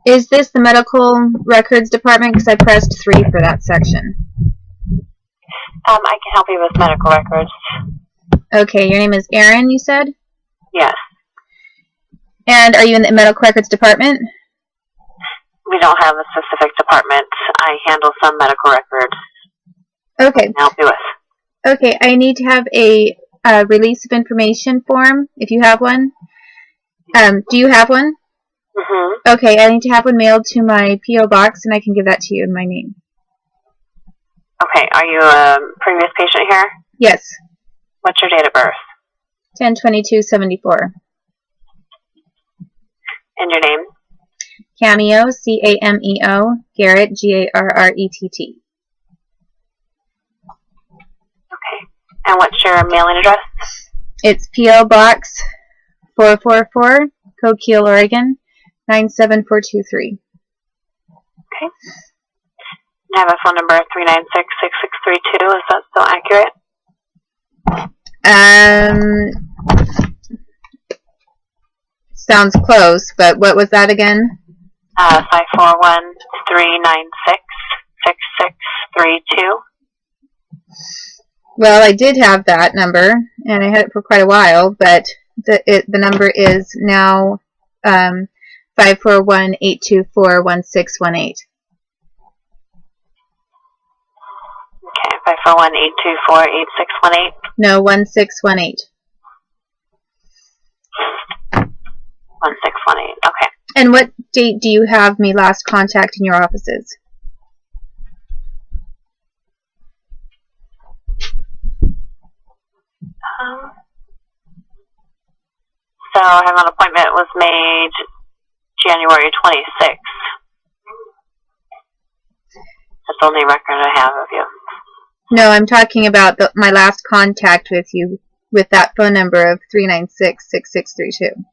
Is this the medical records department? Because I pressed 3 for that section. I can help you with medical records. Okay, your name is Erin, you said? Yes. And are you in the medical records department? We don't have a specific department. I handle some medical records. Okay. I can help you with. Okay, I need to have a release of information form, if you have one. Do you have one? Mm-hmm. Okay, I need to have one mailed to my P.O. box, and I can give that to you in my name. Okay, are you a previous patient here? Yes. What's your date of birth? 10/22/74. And your name? Cameo, C-A-M-E-O, Garrett, G-A-R-R-E-T-T. Okay. And what's your mailing address? It's P.O. Box 444, Coquille, Oregon, 97423. Okay. I have a phone number 396-6632. Is that still accurate? Sounds close, but what was that again? 541-396-6632. Well, I did have that number, and I had it for quite a while, but the number is now 541-824-1618. Okay, 541-824-8618. No, 1618. 1618. Okay. And what date do you have me last contact in your offices? So I have an appointment was made January 26th. That's the only record I have of you. No, I'm talking about my last contact with you with that phone number of 396-6632.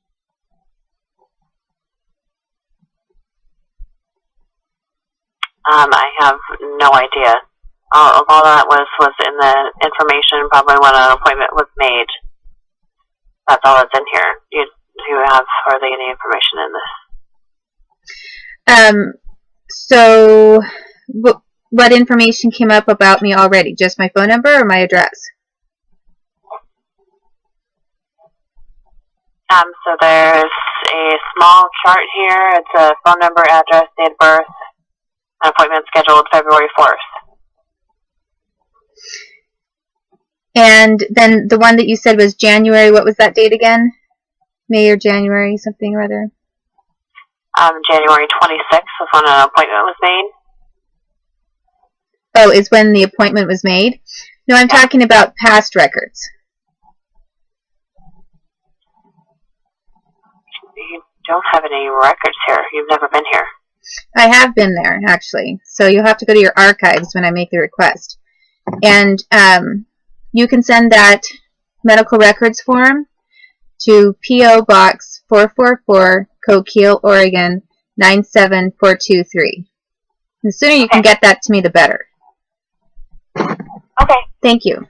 I have no idea. All that was in the information probably when an appointment was made. That's all that's in here. Do you have hardly any information in this? So what information came up about me already? Just my phone number or my address? So there's a small chart here. It's a phone number, address, date of birth, an appointment scheduled February 4th. And then the one that you said was January, what was that date again? May or January, something or other? January 26th was when an appointment was made. Oh, is when the appointment was made? No, I'm talking about past records. You don't have any records here. You've never been here. I have been there, actually. So you'll have to go to your archives when I make the request. And you can send that medical records form to P.O. Box 444, Coquille, Oregon, 97423. The sooner you can get that to me, the better. Okay. Thank you.